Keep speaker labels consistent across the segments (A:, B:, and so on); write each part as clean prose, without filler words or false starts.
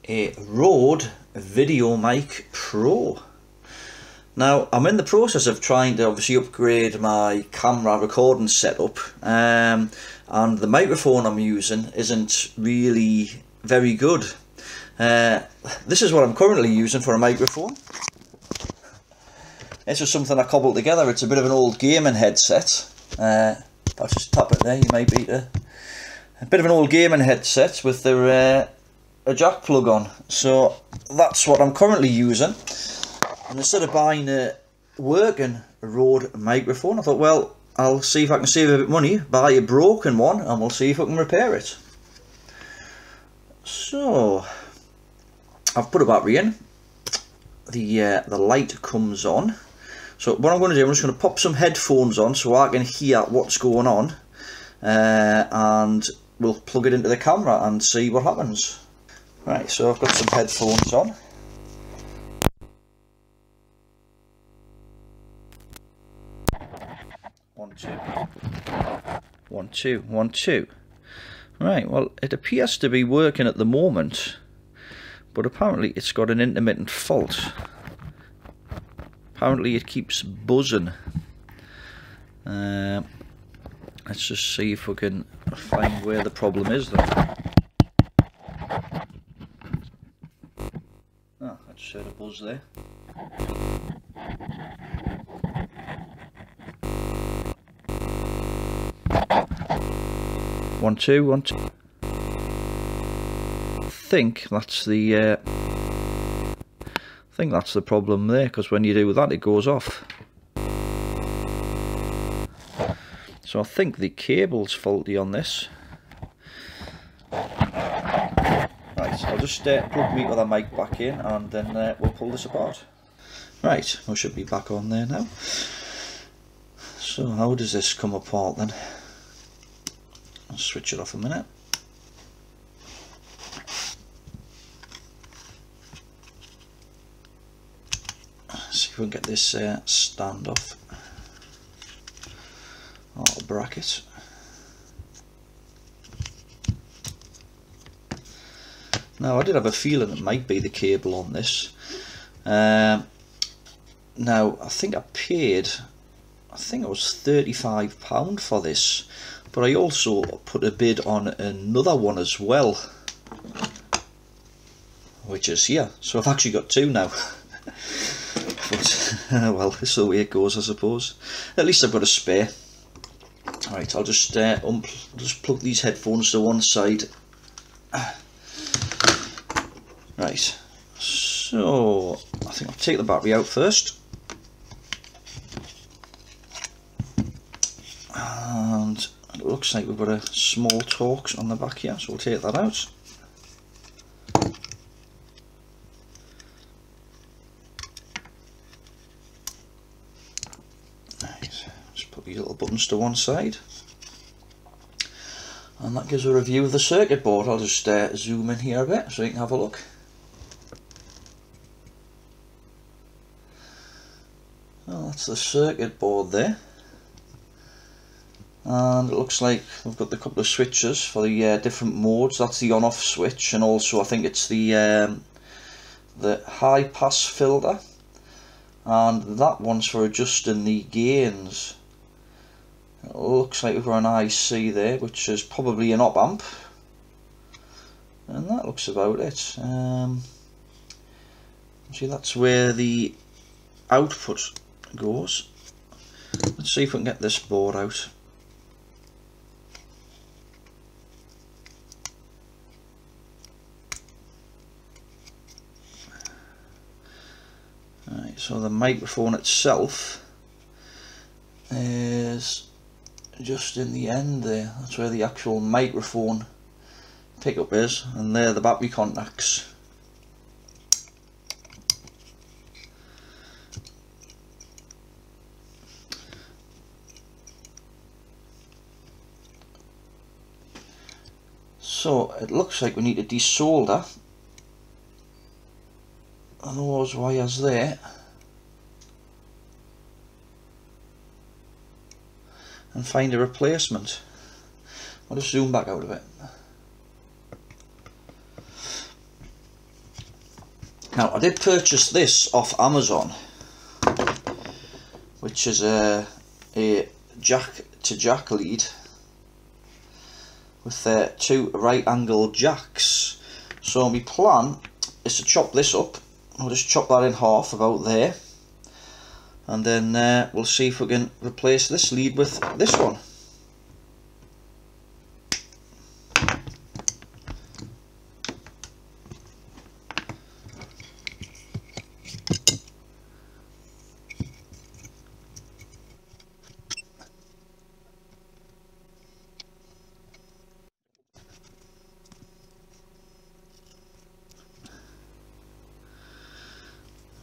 A: a Rode Videomic Pro. Now I'm in the process of trying to obviously upgrade my camera recording setup, and the microphone I'm using isn't really very good. This is what I'm currently using for a microphone. This is something I cobbled together. It's a bit of an old gaming headset. I'll just tap it there, you might beat it. A bit of an old gaming headset with a jack plug on. So that's what I'm currently using. And instead of buying a working Rode microphone, I thought, well, I'll see if I can save a bit of money, buy a broken one, and we'll see if I can repair it. So I've put a battery in. The light comes on. So what I'm going to do, I'm just going to pop some headphones on so I can hear what's going on, and we'll plug it into the camera and see what happens. Right, so I've got some headphones on. One, two. 1, 2, 1, 2. Right, well, it appears to be working at the moment, but apparently it's got an intermittent fault. Apparently it keeps buzzing. Let's just see if we can find where the problem is then. Oh, I just heard a buzz there. One, two, 1, 2. I think that's the problem there, because when you do that it goes off. So I think the cable's faulty on this. Right, I'll just plug me other mic back in and then we'll pull this apart. Right, we should be back on there now. So how does this come apart then? I'll switch it off a minute. See if we can get this stand off, or bracket. Now I did have a feeling it might be the cable on this. Now I think I paid, I think it was £35 for this, but I also put a bid on another one as well, which is here. So I've actually got two now. But well, it's the way it goes, I suppose. At least I've got a spare. Right, I'll just plug these headphones to one side. Right, so I think I'll take the battery out first. And it looks like we've got a small Torx on the back here, so we'll take that out. Just put these little buttons to one side, and that gives a review of the circuit board. I'll just zoom in here a bit so you can have a look. Well, that's the circuit board there, and it looks like we've got the couple of switches for the different modes. That's the on-off switch, and also I think it's the high pass filter, and that one's for adjusting the gains. It looks like we've got an IC there, which is probably an op amp, and that looks about it. See, that's where the output goes. Let's see if we can get this board out. Right, so the microphone itself is just in the end there. That's where the actual microphone pickup is, and there are the battery contacts. So it looks like we need to desolder those wires there and find a replacement. I'll just zoom back out of it. Now I did purchase this off Amazon, which is a jack to jack lead with 2 right angle jacks. So my plan is to chop this up. I'll just chop that in half about there, and then we'll see if we can replace this lead with this one.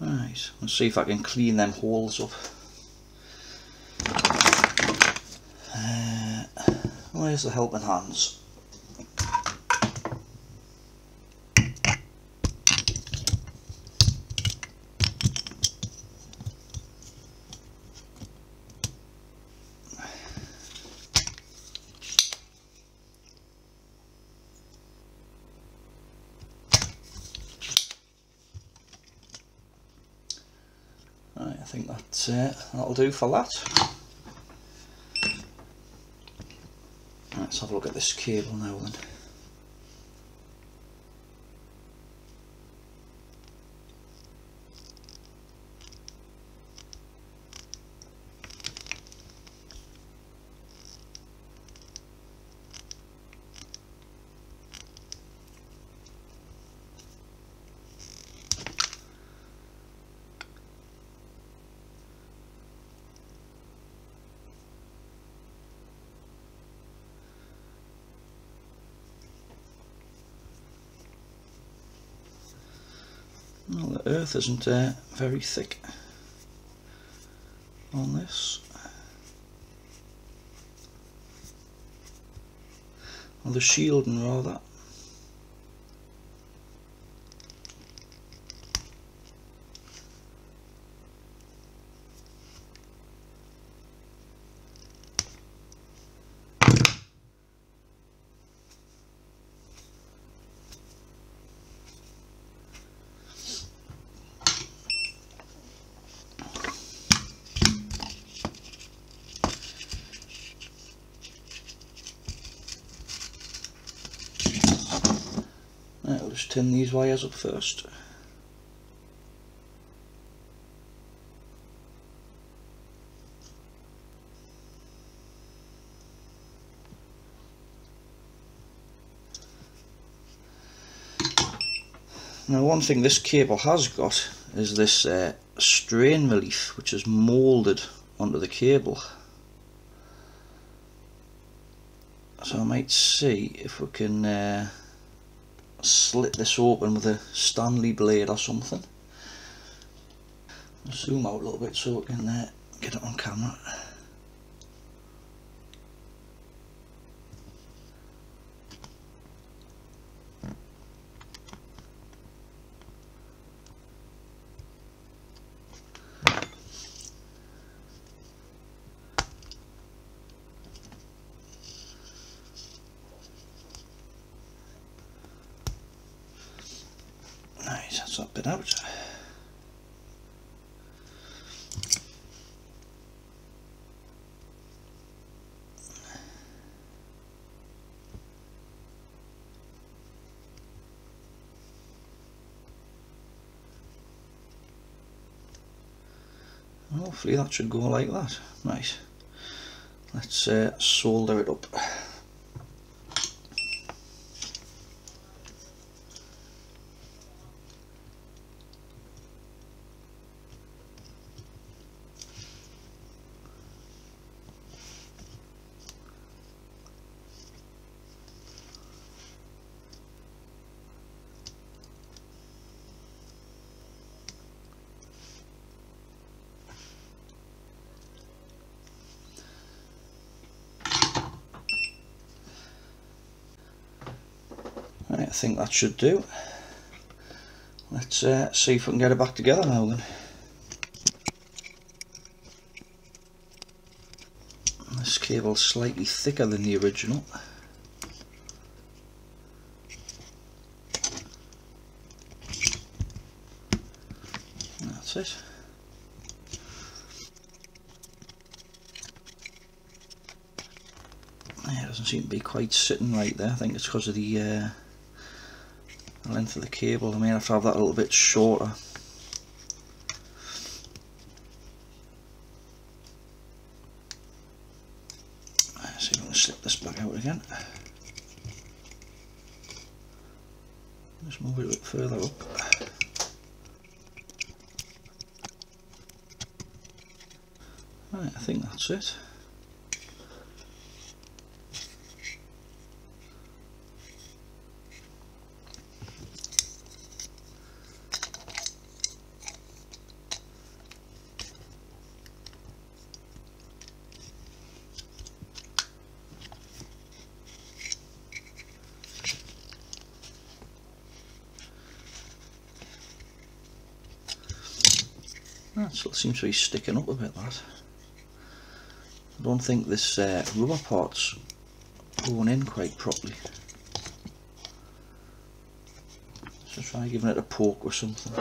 A: Right, let's see if I can clean them holes up. Where's the helping hands? Right, I think that'll do for that. Let's have a look at this cable now then. Well, the earth isn't very thick on this. Or the shielding rather. Right, we'll just tin these wires up first. Now one thing this cable has got is this strain relief, which is moulded onto the cable. So I might see if we can slit this open with a Stanley blade or something. I'll zoom out a little bit so we can get it on camera. Nice, that's that bit out. Hopefully that should go like that. Right, let's solder it up. Right, I think that should do. Let's see if we can get it back together now then. This cable's slightly thicker than the original. that's it. Yeah, it doesn't seem to be quite sitting right there. I think it's because of the length of the cable. I may have to have that a little bit shorter. Let's see if I can slip this back out again. Just move it a bit further up. Right, I think that's it. That still seems to be sticking up a bit, that. I don't think this rubber part's going in quite properly. So try giving it a poke or something.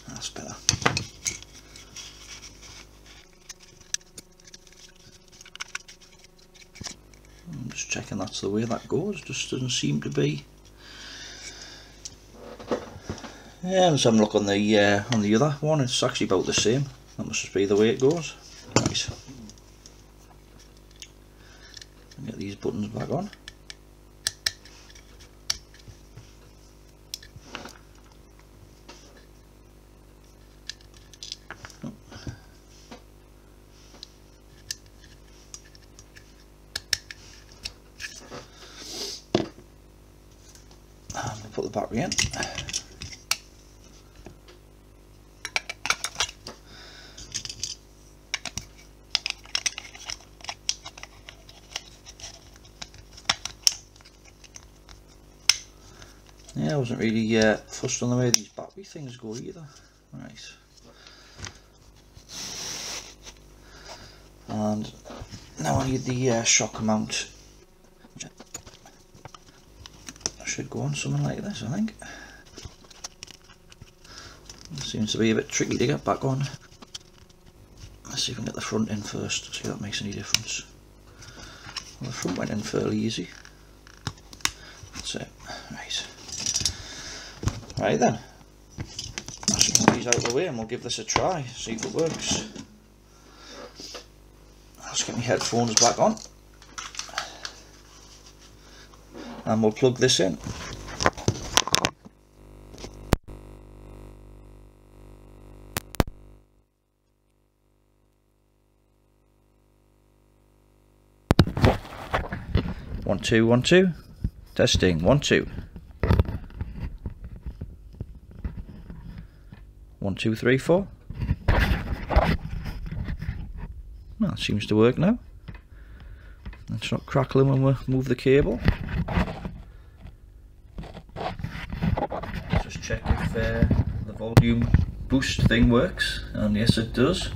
A: That's better. I'm just checking that's the way that goes. Just doesn't seem to be. Yeah, let's have a look on the other one. It's actually about the same. That must just be the way it goes. Right. Get these buttons back on. And we'll put the battery in. Yeah, I wasn't really fussed on the way these battery things go either. Right. And now I need the shock mount. I should go on something like this, I think. It seems to be a bit tricky to get back on. Let's see if we can get the front in first, see if that makes any difference. Well, the front went in fairly easy. That's it. Right. Right then, let's just put these out of the way and we'll give this a try, see if it works. Let's get my headphones back on and we'll plug this in. One, two, 1, 2. Testing, 1, 2. 1, 2, 3, 4. Well, that seems to work now. It's not crackling when we move the cable. Just check if the volume boost thing works, and yes it does.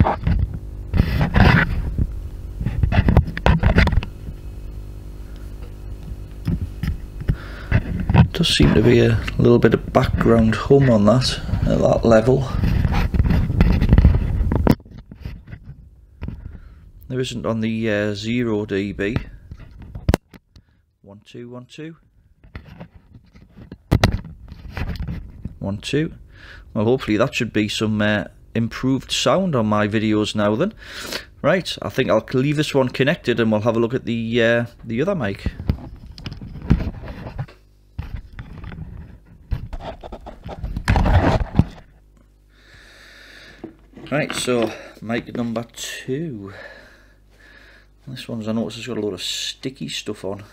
A: Does seem to be a little bit of background hum on that at that level. There isn't on the 0 dB. 1, 2, 1, 2. 1, 2. Well, hopefully that should be some improved sound on my videos now then. Right, I think I'll leave this one connected and we'll have a look at the other mic. Right, so mic number 2. This one's, I noticed, it's got a lot of sticky stuff on.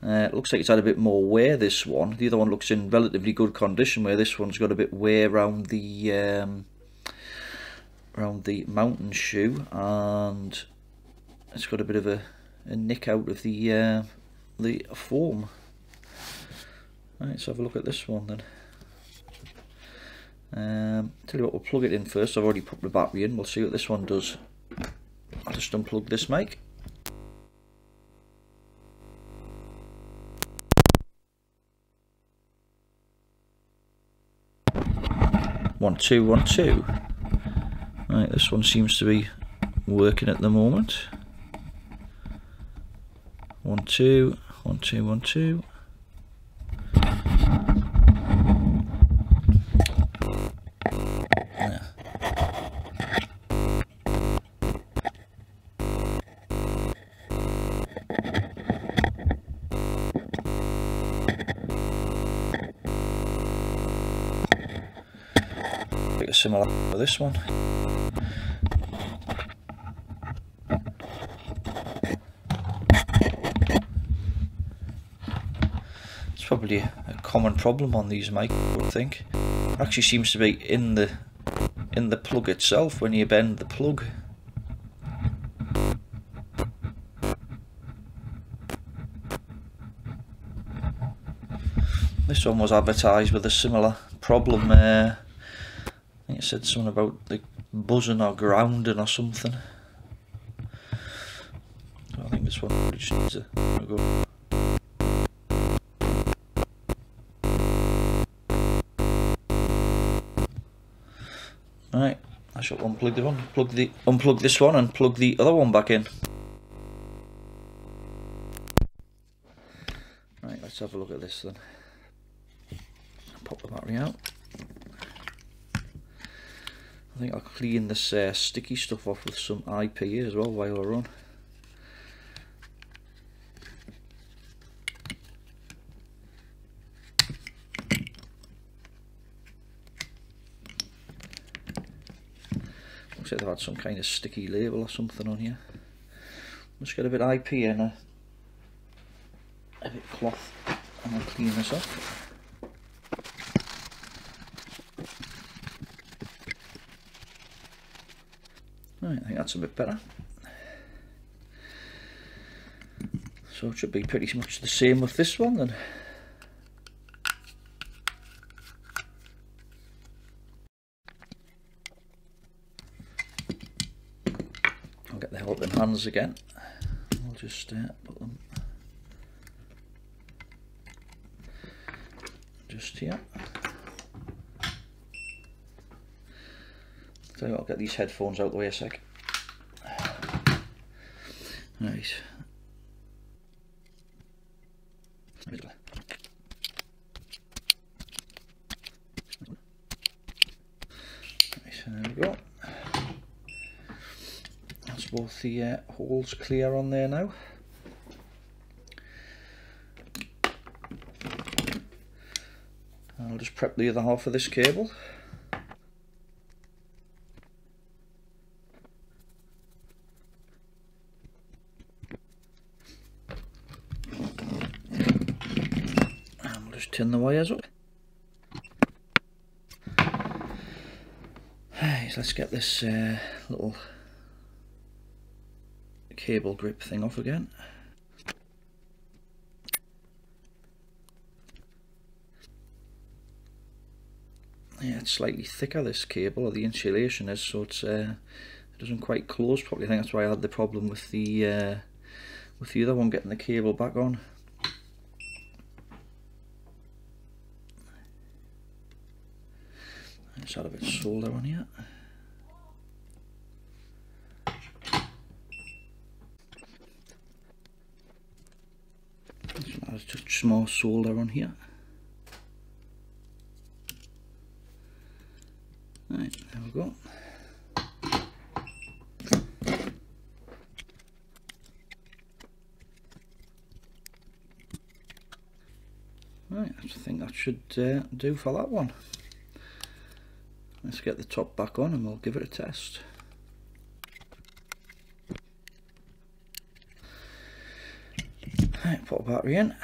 A: It looks like it's had a bit more wear, this one. The other one looks in relatively good condition, where this one's got a bit wear around the mountain shoe, and it's got a bit of a nick out of the foam. Right, let's have a look at this one then. Tell you what, we'll plug it in first. I've already put the battery in. We'll see what this one does. I'll just unplug this mic. 1 2 1 2. Right, this one seems to be working at the moment. 1 2 1 2 1 2. Similar to this one. It's probably a common problem on these mics, I would think. It actually seems to be in the plug itself when you bend the plug. This one was advertised with a similar problem. I think it said something about like buzzing or grounding or something. So I think this one just needs to go. Right, I shall unplug the one, unplug this one and plug the other one back in. Right, let's have a look at this then. Pop the battery out. I think I'll clean this sticky stuff off with some IPA as well while we're on. Looks like they've had some kind of sticky label or something on here. Let's get a bit of IPA and a bit of cloth and I'll clean this off. Right, I think that's a bit better. So it should be pretty much the same with this one then. I'll get the helping hands again. I'll just put them just here. So I'll get these headphones out the way a sec. Right. There we go. That's both the holes clear on there now. I'll just prep the other half of this cable. Tin the wires up. Right, so let's get this little cable grip thing off again. Yeah, it's slightly thicker, this cable, or the insulation is, so it's it doesn't quite close properly. I think that's why I had the problem with the other one getting the cable back on. Let's add a bit of solder on here. Let's add just some more solder on here. Right, there we go. Right, I think that should do for that one. Let's get the top back on and we'll give it a test. Right, put a battery in.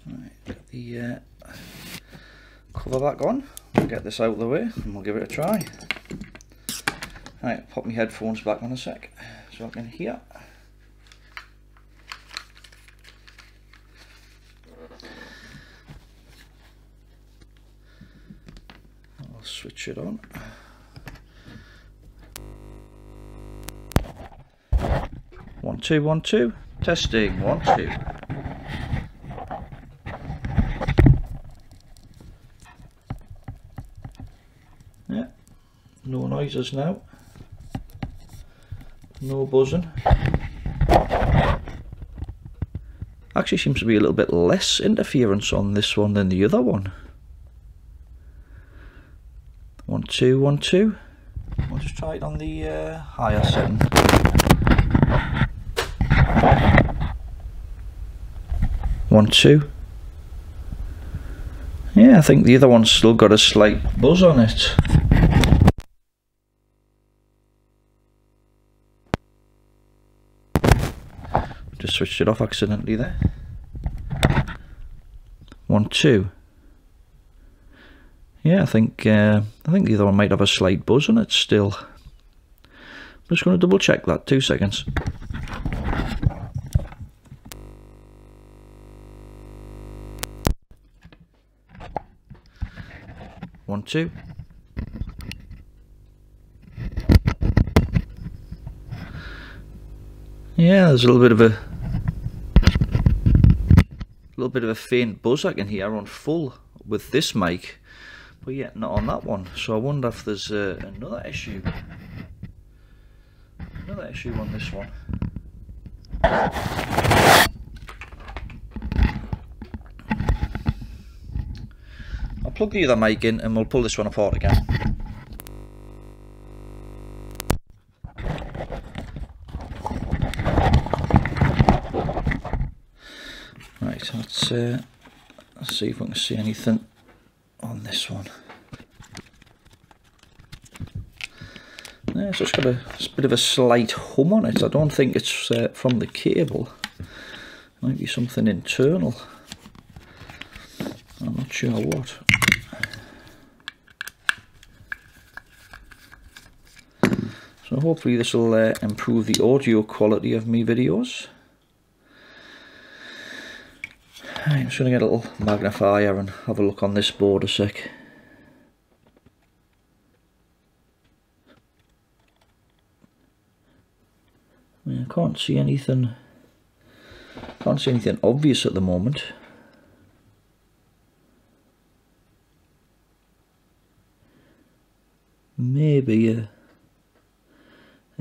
A: Right, get the cover back on. We'll get this out of the way and we'll give it a try. Right, pop my headphones back on a sec so I can hear. I'll switch it on. One, 2 1 2. Testing 1 2. Yeah, no noises now. No buzzing. Actually seems to be a little bit less interference on this one than the other one. 1 2 1 2. We'll just try it on the higher setting. One, two. Yeah, I think the other one's still got a slight buzz on it. Just switched it off accidentally there. 1 2. Yeah, I think the other one might have a slight buzz on it still. I'm just going to double check that. 2 seconds. One, two. Yeah, there's a little bit of a faint buzz I can hear on full with this mic, but yet not on that one. So I wonder if there's another issue on this one. I'll plug the other mic in and we'll pull this one apart again. Right, let's see if we can see anything on this one. Yeah, so it's got a bit of a slight hum on it. I don't think it's from the cable. It might be something internal. I'm not sure what. So hopefully this will improve the audio quality of my videos. I'm just going to get a little magnifier and have a look on this board a sec. I can't see anything obvious at the moment. Maybe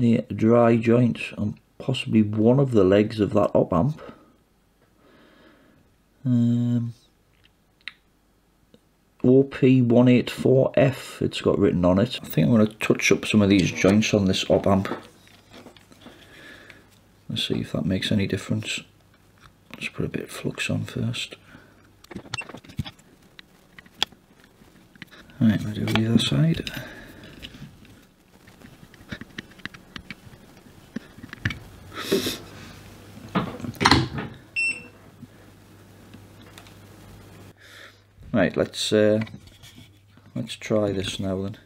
A: a dry joint on possibly one of the legs of that op amp. OP184F it's got written on it. I think I'm going to touch up some of these joints on this op amp. Let's see if that makes any difference. Let's put a bit of flux on first. Right, we'll do the other side. Right, let's try this now then.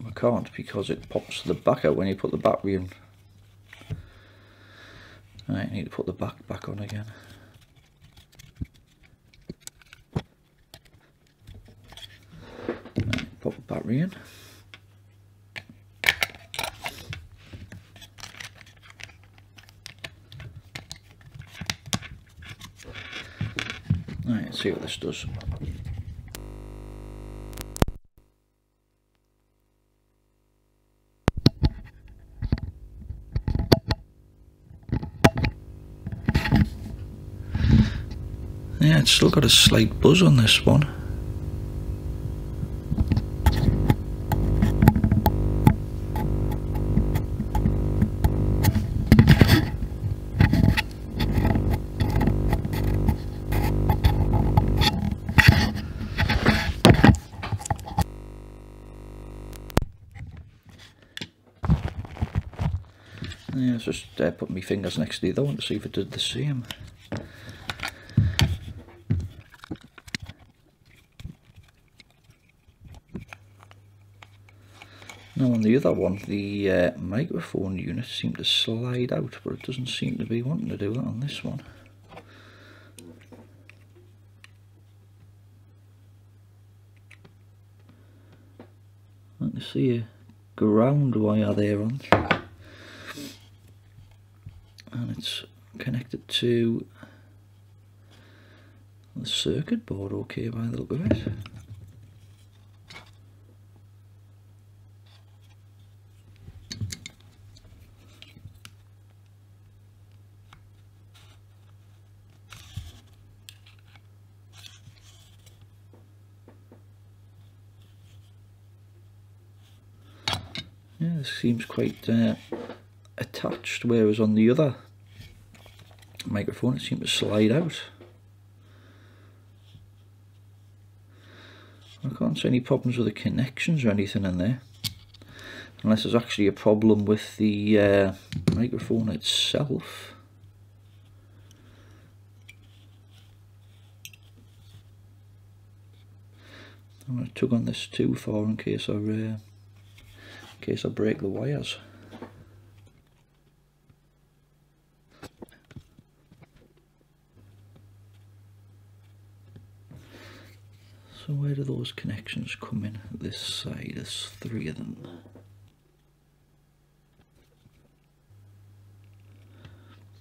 A: I can't because it pops the back out when you put the battery in. Right, I need to put the back on again. Right, pop the battery in. Right, let's see what this does. Yeah, it's still got a slight buzz on this one. Yeah, it's just putting my fingers next to the other one to see if it did the same. Now on the other one, the microphone unit seemed to slide out, but it doesn't seem to be wanting to do that on this one. I can see a ground wire there on, and it's connected to the circuit board okay by the look of it. Yeah, this seems quite attached, whereas on the other microphone it seemed to slide out. I can't see any problems with the connections or anything in there, unless there's actually a problem with the microphone itself. I'm going to tug on this too far in case I break the wires. So where do those connections come in? This side, there's 3 of them.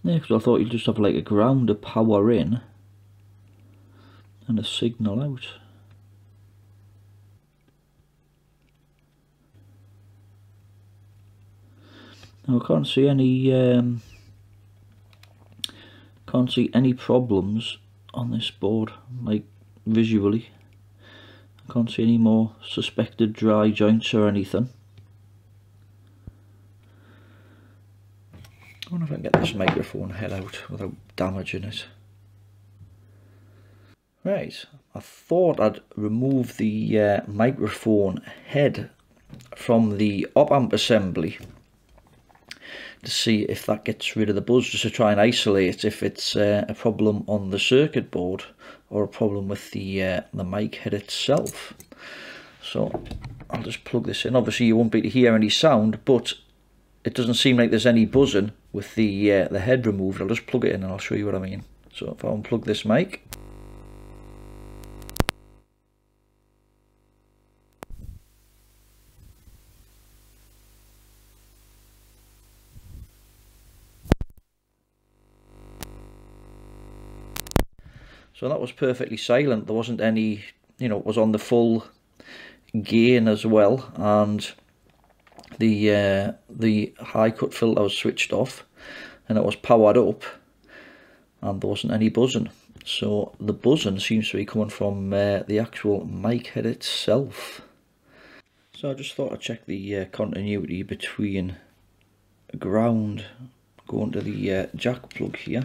A: Yeah, because I thought you'd just have like a ground to power in and a signal out. Now I can't see any problems on this board, like visually. I can't see any more suspected dry joints or anything. I wonder if I can get this microphone head out without damaging it. Right, I thought I'd remove the microphone head from the op-amp assembly to see if that gets rid of the buzz, just to try and isolate if it's a problem on the circuit board or a problem with the mic head itself. So I'll just plug this in. Obviously you won't be able to hear any sound, but it doesn't seem like there's any buzzing with the head removed. I'll just plug it in and I'll show you what I mean. So if I unplug this mic, so that was perfectly silent. There wasn't any, you know, it was on the full gain as well, and the high cut filter was switched off and it was powered up, and there wasn't any buzzing. So the buzzing seems to be coming from the actual mic head itself. So I just thought I'd check the continuity between ground going to the jack plug here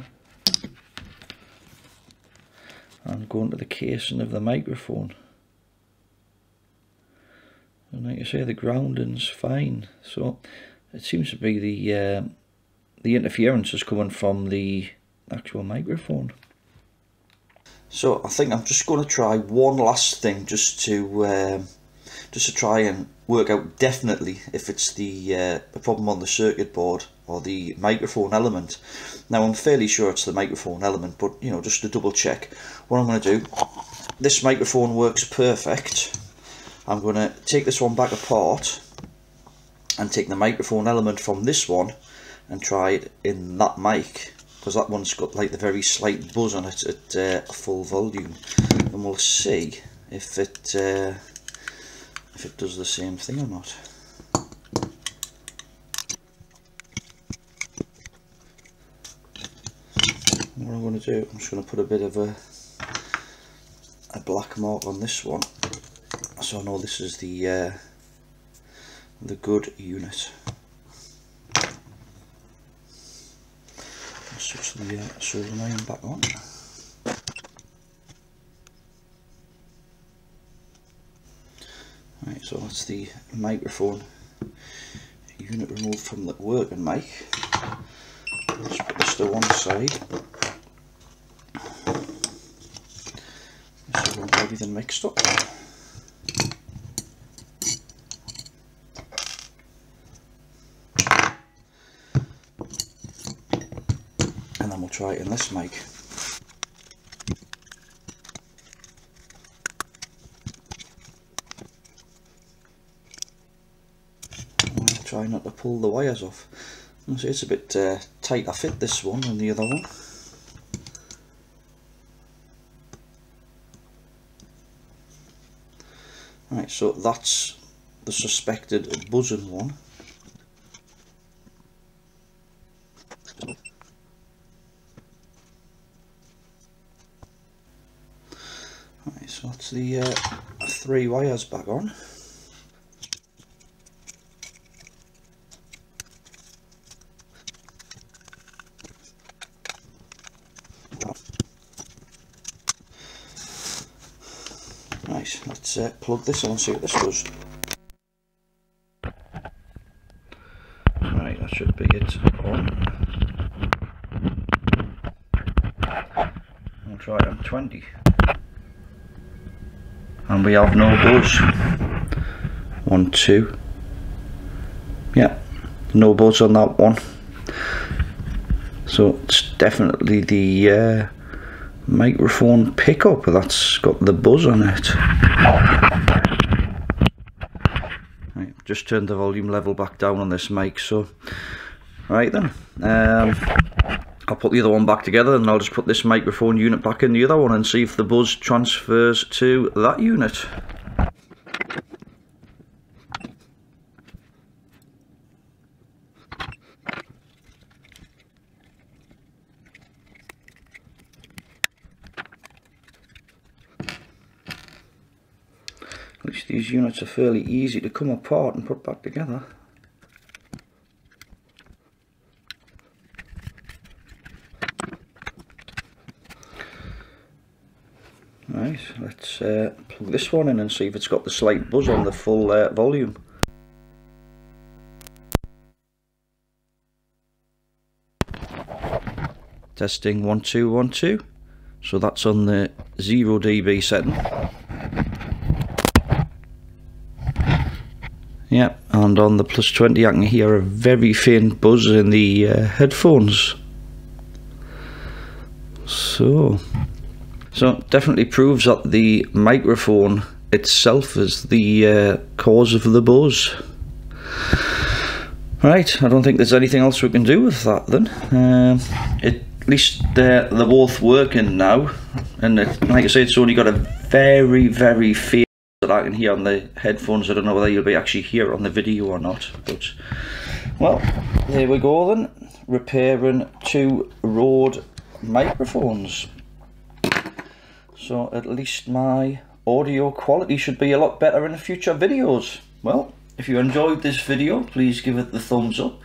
A: and going to the casing of the microphone. And like I say, the grounding's fine. So it seems to be the interference is coming from the actual microphone. So I think I'm just going to try one last thing just to try and work out definitely if it's the problem on the circuit board or the microphone element. Now I'm fairly sure it's the microphone element, but you know, just to double check, what I'm going to do, this microphone works perfect. I'm going to take this one back apart and take the microphone element from this one and try it in that mic, because that one's got like the very slight buzz on it at full volume, and we'll see if it does the same thing or not. What I'm going to do, I'm just going to put a bit of a black mark on this one, so I know this is the good unit. I'll switch the soldering iron back on. Right, so that's the microphone unit removed from the working mic. Let's put this to one side. So I want everything mixed up. And then we'll try it in this mic. try not to pull the wires off. So it's a bit tighter fit, this one, than the other one. Right, so that's the suspected buzzing one. Right, so that's the 3 wires back on. Right, let's plug this on and see what this does. Right, that should be it on. I'll try it on 20. And we have no buzz. 1, 2. Yeah, no buzz on that one. So it's definitely the microphone pickup that's got the buzz on it. Right, just turned the volume level back down on this mic, so right then, I'll put the other one back together and I'll just put this microphone unit back in the other one and see if the buzz transfers to that unit. At least these units are fairly easy to come apart and put back together. Right, let's plug this one in and see if it's got the slight buzz on the full volume. Testing 1 2 1 2. So that's on the 0 dB setting. Yeah, and on the +20 I can hear a very faint buzz in the headphones. So definitely proves that the microphone itself is the cause of the buzz. Right, I don't think there's anything else we can do with that then. At least they're both working now, and like I say, it's only got a very faint that I can hear on the headphones. I don't know whether you'll be actually hear on the video or not, but well, there we go then, repairing 2 Rode microphones. So at least my audio quality should be a lot better in future videos. Well, if you enjoyed this video, please give it the thumbs up.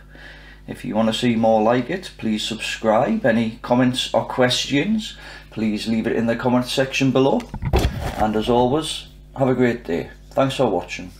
A: If you want to see more like it, please subscribe. Any comments or questions, please leave it in the comment section below. And as always, have a great day. Thanks for watching.